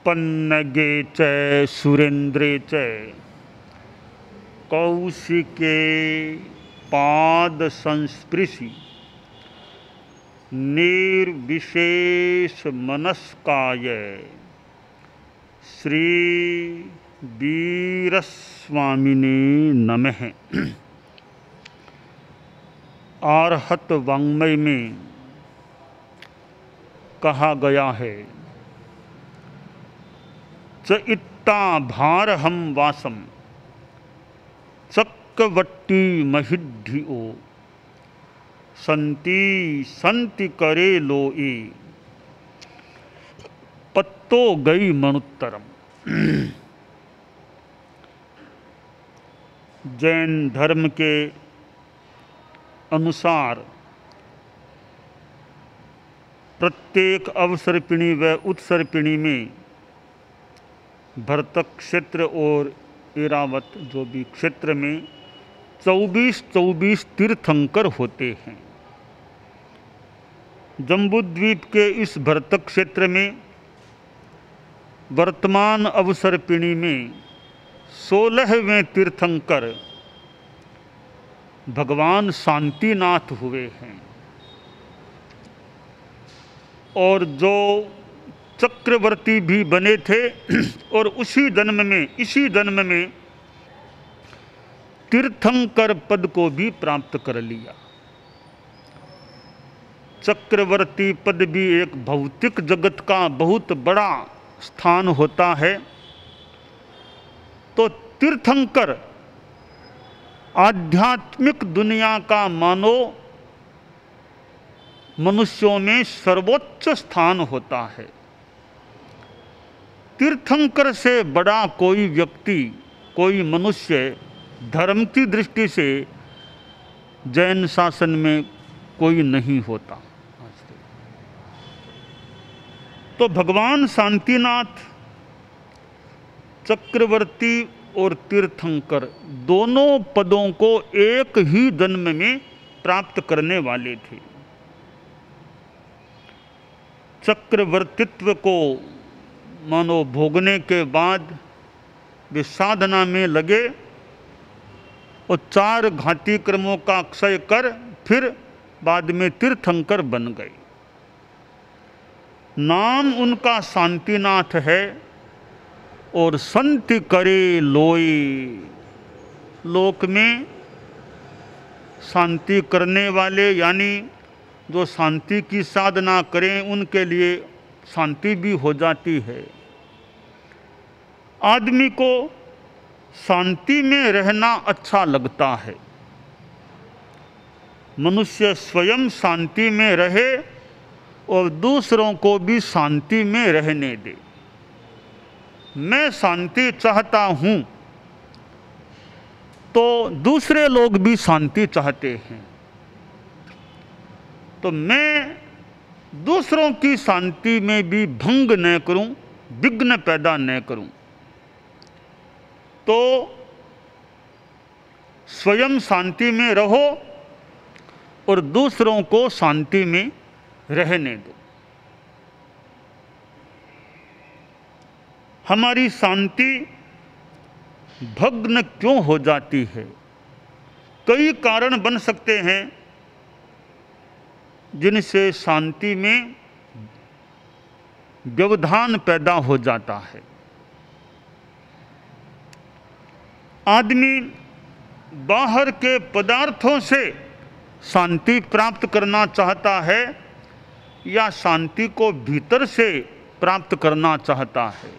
पन्नगे च सुरेन्द्रे च कौशिके पाद संस्पृशि निर्विशेष मनस्काय श्री वीरस्वामिने नमः। आर्हत वाङ्मय में कहा गया है, च इत्ता भारहम वासम चक्रवट्टी महिढ्यो संति संति करे लोए पत्तो गई मनुत्तरम। जैन धर्म के अनुसार प्रत्येक अवसर्पिणी व उत्सर्पिणी में भरतक क्षेत्र और ऐरावत जो भी क्षेत्र में 24-24 तीर्थंकर होते हैं। जम्बूद्वीप के इस भरतक क्षेत्र में वर्तमान अवसर्पिणी में 16वें तीर्थंकर भगवान शांतिनाथ हुए हैं और जो चक्रवर्ती भी बने थे और इसी जन्म में तीर्थंकर पद को भी प्राप्त कर लिया। चक्रवर्ती पद भी एक भौतिक जगत का बहुत बड़ा स्थान होता है, तो तीर्थंकर आध्यात्मिक दुनिया का मानो मनुष्यों में सर्वोच्च स्थान होता है। तीर्थंकर से बड़ा कोई व्यक्ति, कोई मनुष्य धर्म की दृष्टि से जैन शासन में कोई नहीं होता। तो भगवान शांतिनाथ चक्रवर्ती और तीर्थंकर दोनों पदों को एक ही जन्म में प्राप्त करने वाले थे। चक्रवर्तित्व को मानो भोगने के बाद वे साधना में लगे और 4 घाती कर्मों का क्षय कर फिर बाद में तीर्थंकर बन गए। नाम उनका शांतिनाथ है और संति करे लोई, लोक में शांति करने वाले यानी जो शांति की साधना करें उनके लिए शांति भी हो जाती है। आदमी को शांति में रहना अच्छा लगता है। मनुष्य स्वयं शांति में रहे और दूसरों को भी शांति में रहने दे। मैं शांति चाहता हूँ तो दूसरे लोग भी शांति चाहते हैं, तो मैं दूसरों की शांति में भी भंग न करूं, विघ्न पैदा न करूं। तो स्वयं शांति में रहो और दूसरों को शांति में रहने दो। हमारी शांति भग्न क्यों हो जाती है? कई कारण बन सकते हैं जिनसे शांति में व्यवधान पैदा हो जाता है। आदमी बाहर के पदार्थों से शांति प्राप्त करना चाहता है या शांति को भीतर से प्राप्त करना चाहता है।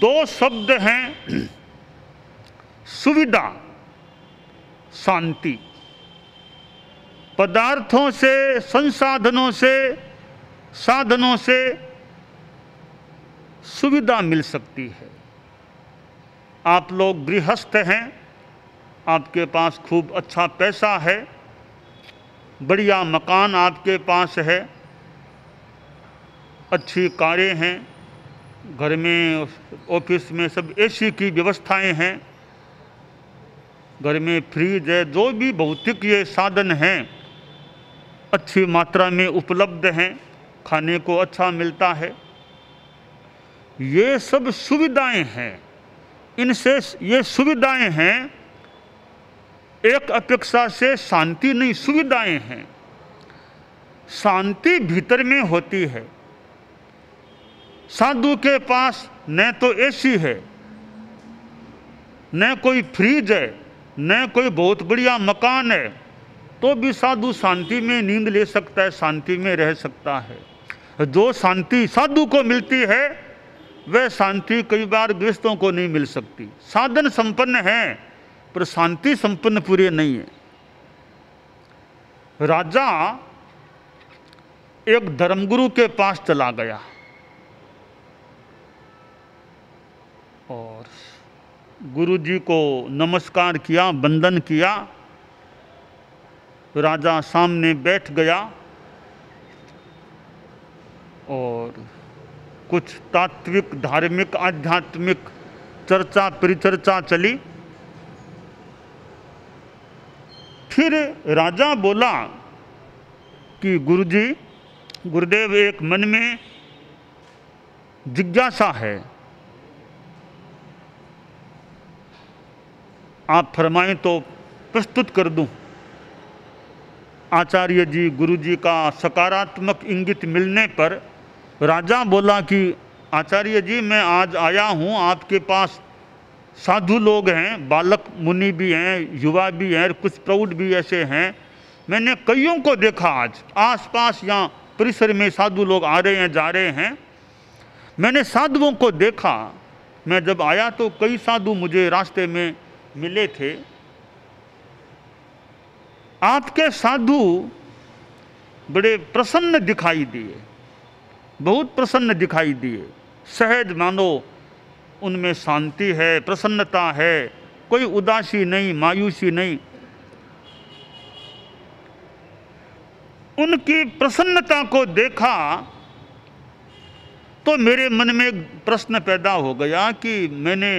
2 शब्द हैं, सुविधा, शांति। पदार्थों से, संसाधनों से, साधनों से सुविधा मिल सकती है। आप लोग गृहस्थ हैं, आपके पास खूब अच्छा पैसा है, बढ़िया मकान आपके पास है, अच्छी कारें हैं, घर में ऑफिस में सब एसी की व्यवस्थाएं हैं, घर में फ्रिज है, जो भी भौतिक ये साधन हैं अच्छी मात्रा में उपलब्ध हैं, खाने को अच्छा मिलता है। ये सब सुविधाएं हैं, इनसे ये सुविधाएं हैं, एक अपेक्षा से शांति नहीं, सुविधाएं हैं। शांति भीतर में होती है। साधु के पास न तो एसी है, न कोई फ्रिज है, न कोई बहुत बढ़िया मकान है, तो भी साधु शांति में नींद ले सकता है, शांति में रह सकता है। जो शांति साधु को मिलती है वह शांति कई बार गृहस्थों को नहीं मिल सकती। साधन संपन्न है पर शांति संपन्न पूरे नहीं है। राजा एक धर्मगुरु के पास चला गया और गुरु जी को नमस्कार किया, वंदन किया। राजा सामने बैठ गया और कुछ तात्विक, धार्मिक, आध्यात्मिक चर्चा परिचर्चा चली। फिर राजा बोला कि गुरुजी, गुरुदेव, एक मन में जिज्ञासा है, आप फरमाएं तो प्रस्तुत कर दूं। आचार्य जी, गुरु जी का सकारात्मक इंगित मिलने पर राजा बोला कि आचार्य जी, मैं आज आया हूँ, आपके पास साधु लोग हैं, बालक मुनि भी हैं, युवा भी हैं, कुछ प्रौढ़ भी ऐसे हैं। मैंने कईयों को देखा, आज आसपास यहाँ परिसर में साधु लोग आ रहे हैं, जा रहे हैं। मैंने साधुओं को देखा। मैं जब आया तो कई साधु मुझे रास्ते में मिले थे। आपके साधु बड़े प्रसन्न दिखाई दिए, बहुत प्रसन्न दिखाई दिए। सहज मानो उनमें शांति है, प्रसन्नता है, कोई उदासी नहीं, मायूसी नहीं। उनकी प्रसन्नता को देखा तो मेरे मन में एक प्रश्न पैदा हो गया कि मैंने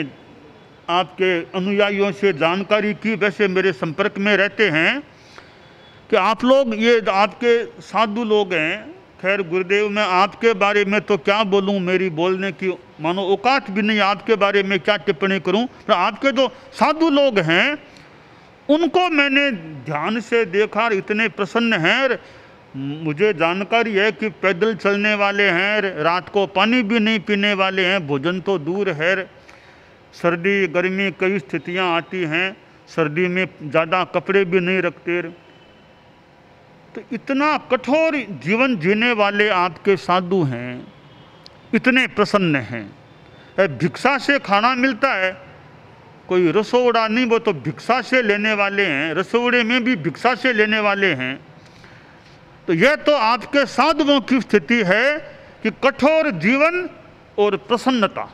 आपके अनुयायियों से जानकारी की, वैसे मेरे संपर्क में रहते हैं, कि आप लोग, ये आपके साधु लोग हैं। खैर गुरुदेव, मैं आपके बारे में तो क्या बोलूं, मेरी बोलने की मानो औकात भी नहीं, आपके बारे में क्या टिप्पणी करूं। तो आपके जो साधु लोग हैं उनको मैंने ध्यान से देखा, इतने प्रसन्न हैं। मुझे जानकारी है कि पैदल चलने वाले हैं, रात को पानी भी नहीं पीने वाले हैं, भोजन तो दूर है। सर्दी गर्मी कई स्थितियां आती हैं, सर्दी में ज़्यादा कपड़े भी नहीं रखते। तो इतना कठोर जीवन जीने वाले आपके साधु हैं, इतने प्रसन्न हैं। भिक्षा से खाना मिलता है, कोई रसोड़ा नहीं, वो तो भिक्षा से लेने वाले हैं, रसोड़े में भी भिक्षा से लेने वाले हैं। तो यह तो आपके साधुओं की स्थिति है कि कठोर जीवन और प्रसन्नता।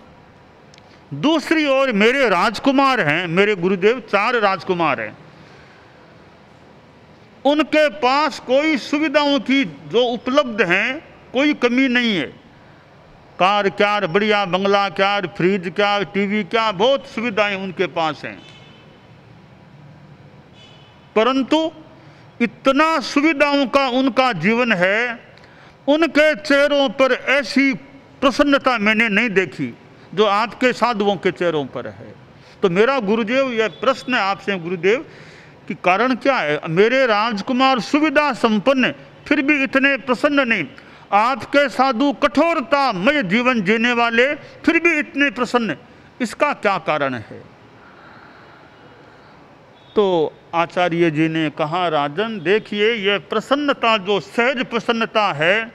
दूसरी ओर मेरे राजकुमार हैं, मेरे गुरुदेव 4 राजकुमार हैं। उनके पास कोई सुविधाओं की जो उपलब्ध हैं कोई कमी नहीं है। कार क्या, बढ़िया बंगला क्या, फ्रिज क्या, टीवी क्या, बहुत सुविधाएं उनके पास हैं। परंतु इतना सुविधाओं का उनका जीवन है, उनके चेहरों पर ऐसी प्रसन्नता मैंने नहीं देखी जो आपके साधुओं के चेहरों पर है। तो मेरा गुरुदेव, यह प्रश्न है आपसे गुरुदेव कि कारण क्या है? मेरे राजकुमार सुविधा संपन्न फिर भी इतने प्रसन्न नहीं, आपके साधु कठोरतामय जीवन जीने वाले फिर भी इतने प्रसन्न, इसका क्या कारण है? तो आचार्य जी ने कहा, राजन देखिए, यह प्रसन्नता जो सहज प्रसन्नता है,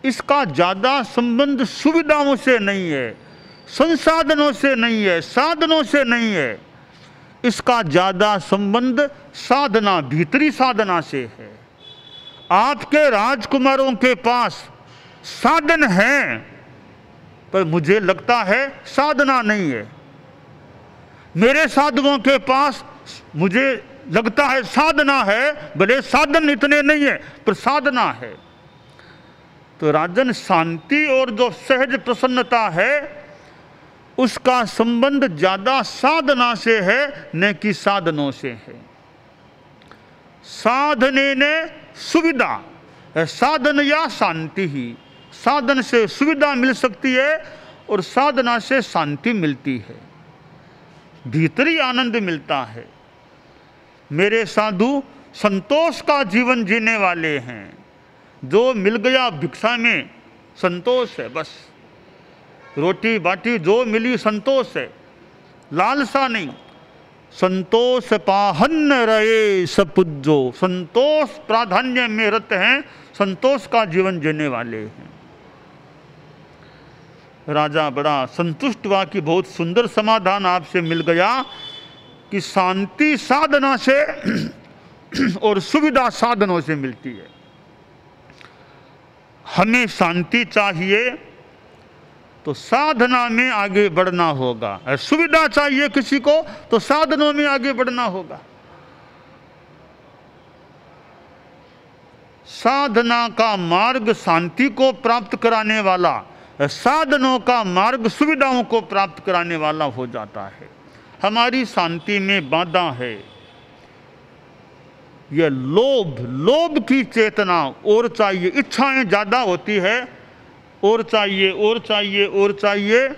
इसका ज़्यादा संबंध सुविधाओं से नहीं है, संसाधनों से नहीं है, साधनों से नहीं है। इसका ज़्यादा संबंध साधना, भीतरी साधना से है। आपके राजकुमारों के पास साधन हैं, पर मुझे लगता है साधना नहीं है। मेरे साधुओं के पास मुझे लगता है साधना है, भले साधन इतने नहीं है पर साधना है। तो राजन, शांति और जो सहज प्रसन्नता है उसका संबंध ज्यादा साधना से है न कि साधनों से है। साधने ने सुविधा, साधन या शांति ही, साधन से सुविधा मिल सकती है और साधना से शांति मिलती है, भीतरी आनंद मिलता है। मेरे साधु संतोष का जीवन जीने वाले हैं। जो मिल गया भिक्षा में संतोष है, बस रोटी बाटी जो मिली संतोष है, लालसा नहीं। संतोष पाहन रहे सपुज्जो, संतोष प्राधान्य में रत हैं, संतोष का जीवन जीने वाले हैं। राजा बड़ा संतुष्ट हुआ कि बहुत सुंदर समाधान आपसे मिल गया कि शांति साधना से और सुविधा साधनों से मिलती है। हमें शांति चाहिए तो साधना में आगे बढ़ना होगा, सुविधा चाहिए किसी को तो साधनों में आगे बढ़ना होगा। साधना का मार्ग शांति को प्राप्त कराने वाला, साधनों का मार्ग सुविधाओं को प्राप्त कराने वाला हो जाता है। हमारी शांति में बाधा है यह लोभ की चेतना, और चाहिए, इच्छाएं ज़्यादा होती है, और चाहिए और चाहिए और चाहिए,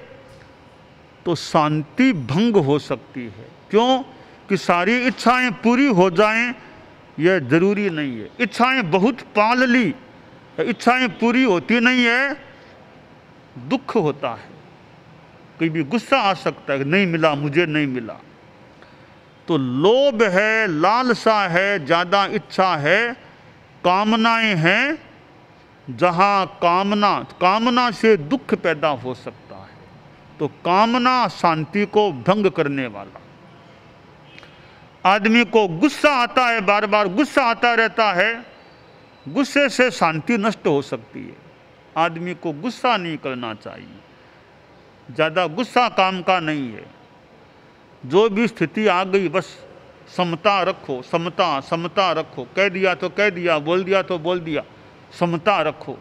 तो शांति भंग हो सकती है। क्यों कि सारी इच्छाएं पूरी हो जाएं यह जरूरी नहीं है। इच्छाएं बहुत पाल ली, इच्छाएं पूरी होती नहीं है, दुख होता है, कहीं भी गुस्सा आ सकता है, नहीं मिला, मुझे नहीं मिला। तो लोभ है, लालसा है, ज़्यादा इच्छा है, कामनाएं हैं। जहाँ कामना से दुख पैदा हो सकता है, तो कामना शांति को भंग करने वाला। आदमी को गुस्सा आता है, बार बार गुस्सा आता रहता है, गुस्से से शांति नष्ट हो सकती है। आदमी को गुस्सा नहीं करना चाहिए, ज़्यादा गुस्सा काम का नहीं है। जो भी स्थिति आ गई बस समता रखो, समता रखो। कह दिया तो कह दिया, बोल दिया तो बोल दिया, समता रखो।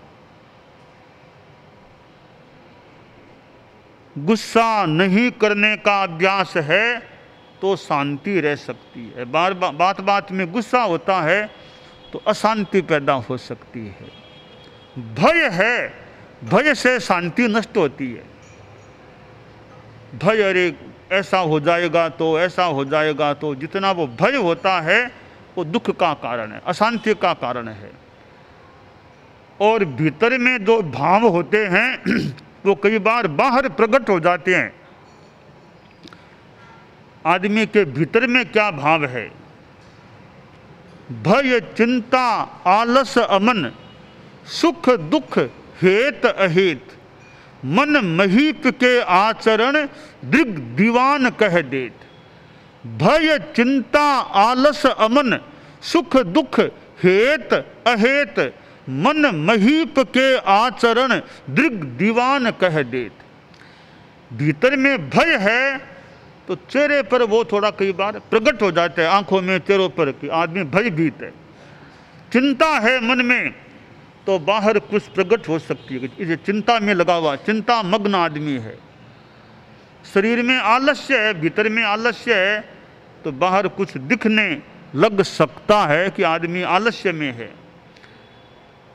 गुस्सा नहीं करने का अभ्यास है तो शांति रह सकती है। बात में गुस्सा होता है तो अशांति पैदा हो सकती है। भय है, भय से शांति नष्ट होती है। भय, अरे ऐसा हो जाएगा तो, ऐसा हो जाएगा तो, जितना वो भय होता है वो दुख का कारण है, अशांति का कारण है। और भीतर में जो भाव होते हैं वो कई बार बाहर प्रकट हो जाते हैं। आदमी के भीतर में क्या भाव है? भय, चिंता, आलस, अमन, सुख दुख, हेत अहेत, मन महीप के आचरण दृग दीवान कह देत। भय, चिंता, आलस, अमन, सुख दुख, हेत अहेत, मन महीप के आचरण दृग दीवान कह देत। भीतर में भय है तो चेहरे पर वो थोड़ा कई बार प्रकट हो जाता है, आंखों में, चेहरों पर कि आदमी भयभीत है। चिंता है मन में तो बाहर कुछ प्रकट हो सकती है, इसे चिंता में लगा हुआ, चिंता मग्न आदमी है। शरीर में आलस्य है, भीतर में आलस्य है तो बाहर कुछ दिखने लग सकता है कि आदमी आलस्य में है।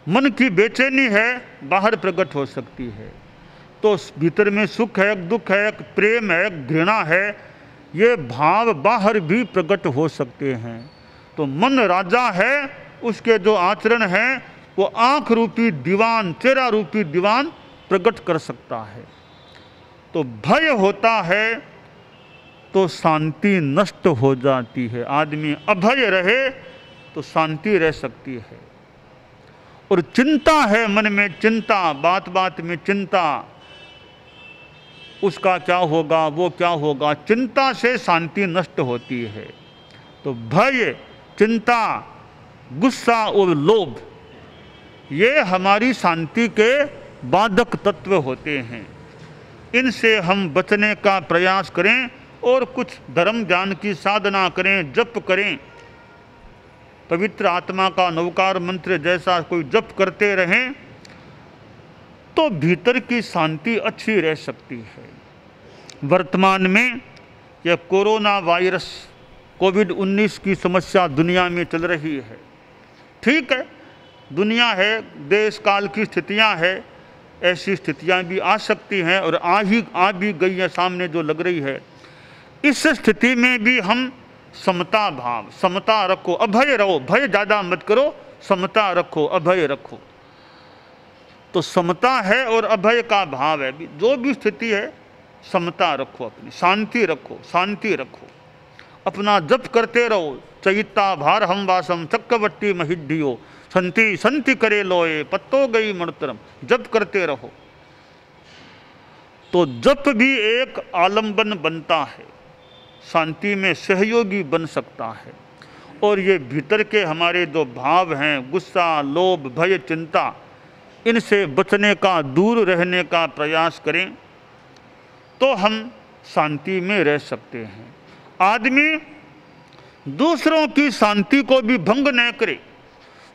मन की बेचैनी है, बाहर प्रकट हो सकती है। तो भीतर में सुख है, दुख है, प्रेम है, घृणा है, ये भाव बाहर भी प्रकट हो सकते हैं। तो मन राजा है, उसके जो आचरण है वो आँख रूपी दीवान, चेहरा रूपी दीवान प्रकट कर सकता है। तो भय होता है तो शांति नष्ट हो जाती है। आदमी अभय रहे तो शांति रह सकती है। और चिंता है मन में, चिंता, बात बात में चिंता, उसका क्या होगा, वो क्या होगा, चिंता से शांति नष्ट होती है। तो भय, चिंता, गुस्सा और लोभ ये हमारी शांति के बाधक तत्व होते हैं। इनसे हम बचने का प्रयास करें और कुछ धर्म ज्ञान की साधना करें, जप करें, पवित्र आत्मा का नवकार मंत्र जैसा कोई जप करते रहें तो भीतर की शांति अच्छी रह सकती है। वर्तमान में यह कोरोना वायरस कोविड-19 की समस्या दुनिया में चल रही है। ठीक है, दुनिया है, देश काल की स्थितियां है, ऐसी स्थितियां भी आ सकती हैं और आ भी गई है, सामने जो लग रही है। इस स्थिति में भी हम समता भाव, समता रखो, अभय रहो, भय ज़्यादा मत करो, समता रखो, अभय रखो। तो समता है और अभय का भाव है, जो भी स्थिति है समता रखो, अपनी शांति रखो, शांति रखो, अपना जप करते रहो। चैता भार हम वासम चक्रवर्ती महिधियो संति संति करे लोए पत्तो गई मणतरम, जप करते रहो। तो जप भी एक आलंबन बनता है, शांति में सहयोगी बन सकता है। और ये भीतर के हमारे जो भाव हैं, गुस्सा, लोभ, भय, चिंता, इनसे बचने का, दूर रहने का प्रयास करें तो हम शांति में रह सकते हैं। आदमी दूसरों की शांति को भी भंग न करे।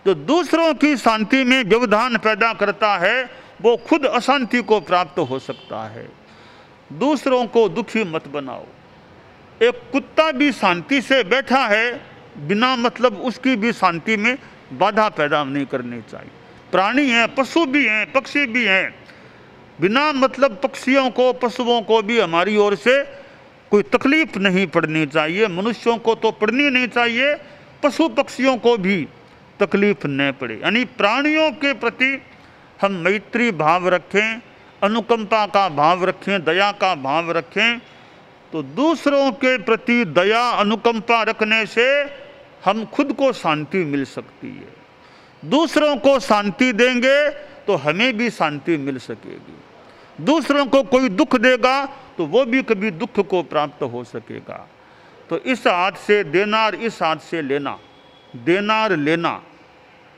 जो दूसरों की शांति में व्यवधान पैदा करता है वो खुद अशांति को प्राप्त हो सकता है। दूसरों को दुखी मत बनाओ। एक कुत्ता भी शांति से बैठा है, बिना मतलब उसकी भी शांति में बाधा पैदा नहीं करनी चाहिए। प्राणी हैं, पशु भी हैं, पक्षी भी हैं, बिना मतलब पक्षियों को, पशुओं को भी हमारी ओर से कोई तकलीफ नहीं पड़नी चाहिए। मनुष्यों को तो पड़नी नहीं चाहिए, पशु पक्षियों को भी तकलीफ न पड़े। यानी प्राणियों के प्रति हम मैत्री भाव रखें, अनुकंपा का भाव रखें, दया का भाव रखें। तो दूसरों के प्रति दया, अनुकंपा रखने से हम खुद को शांति मिल सकती है। दूसरों को शांति देंगे तो हमें भी शांति मिल सकेगी। दूसरों को कोई दुख देगा तो वो भी कभी दुख को प्राप्त हो सकेगा। तो इस हाथ से देना और इस हाथ से लेना, देना और लेना,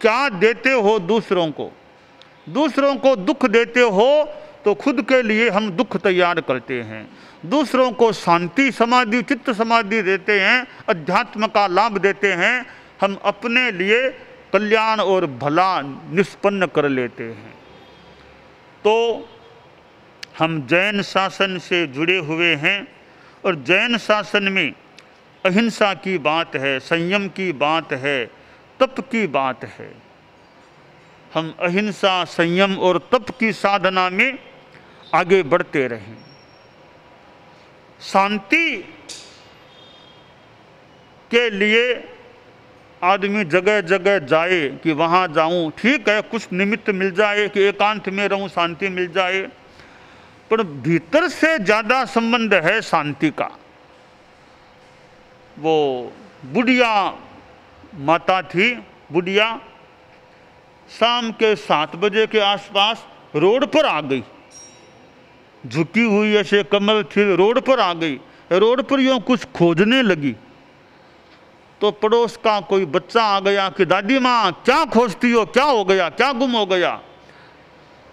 क्या देते हो दूसरों को? दूसरों को दुख देते हो तो खुद के लिए हम दुख तैयार करते हैं। दूसरों को शांति समाधि, चित्त समाधि देते हैं, अध्यात्म का लाभ देते हैं, हम अपने लिए कल्याण और भला निष्पन्न कर लेते हैं। तो हम जैन शासन से जुड़े हुए हैं और जैन शासन में अहिंसा की बात है, संयम की बात है, तप की बात है। हम अहिंसा, संयम और तप की साधना में आगे बढ़ते रहें। शांति के लिए आदमी जगह जगह जाए कि वहाँ जाऊँ, ठीक है, कुछ निमित्त मिल जाए कि एकांत में रहूँ, शांति मिल जाए, पर भीतर से ज़्यादा संबंध है शांति का। वो बुढ़िया माता थी, बुढ़िया शाम के 7 बजे के आसपास रोड पर आ गई, झुकी हुई ऐसे कमर थी, रोड पर आ गई। रोड पर यूँ कुछ खोजने लगी तो पड़ोस का कोई बच्चा आ गया कि दादी माँ क्या खोजती हो, क्या हो गया, क्या गुम हो गया?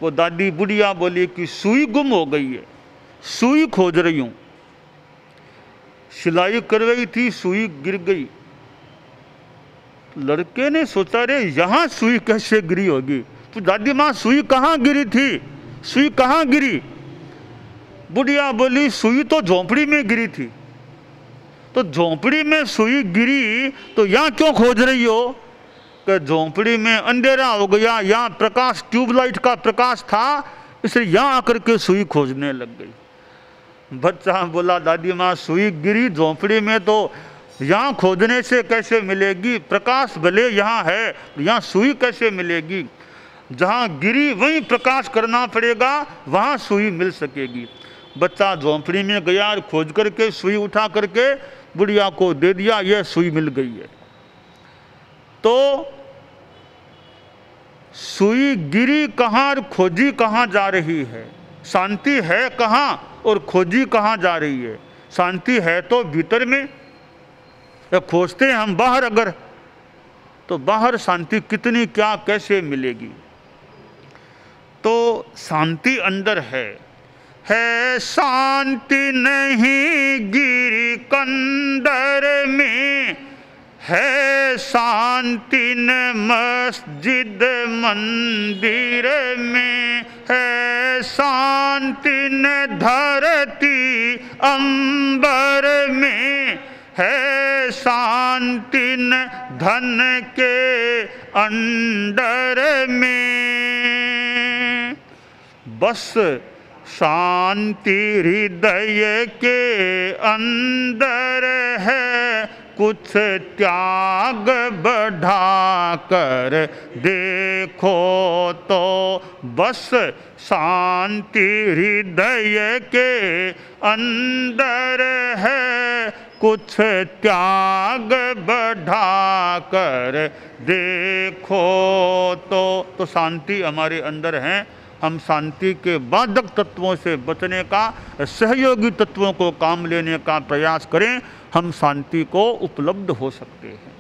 वो दादी बुढ़िया बोली कि सुई गुम हो गई है, सुई खोज रही हूँ। सिलाई कर रही थी, सुई गिर गई। लड़के ने सोचा रे यहाँ सुई कैसे गिरी होगी? तो दादी माँ सुई कहाँ गिरी थी, सुई कहाँ गिरी? बुढ़िया बोली सुई तो झोंपड़ी में गिरी थी। तो झोंपड़ी में सुई गिरी तो यहाँ क्यों खोज रही हो? कि झोंपड़ी में अंधेरा हो गया, यहाँ प्रकाश, ट्यूबलाइट का प्रकाश था, इसलिए यहाँ आकर के सुई खोजने लग गई। बच्चा बोला दादी माँ सुई गिरी झोंपड़ी में तो यहाँ खोजने से कैसे मिलेगी? प्रकाश भले यहाँ है, यहाँ सुई कैसे मिलेगी? जहाँ गिरी वहीं प्रकाश करना पड़ेगा, वहाँ सुई मिल सकेगी। बच्चा झोंपड़ी में गया और खोज करके सुई उठा करके बुढ़िया को दे दिया, यह सुई मिल गई है। तो सुई गिरी कहाँ और खोजी कहाँ जा रही है? शांति है कहाँ और खोजी कहाँ जा रही है? शांति है तो भीतर में, खोजते हैं हम बाहर, अगर तो बाहर शांति कितनी, क्या, कैसे मिलेगी? तो शांति अंदर है शांति नहीं गिरी कंदर में, है शांति न मस्जिद मंदिर में, है शांति न धरती अंबर में, है शांति न धन के अंडर में। बस शांति हृदय के अंदर है, कुछ त्याग बढ़ा कर देखो तो। बस शांति हृदय के अंदर है, कुछ त्याग बढ़ा कर देखो तो शांति हमारे अंदर है। हम शांति के बाधक तत्वों से बचने का, सहयोगी तत्वों को काम लेने का प्रयास करें, हम शांति को उपलब्ध हो सकते हैं।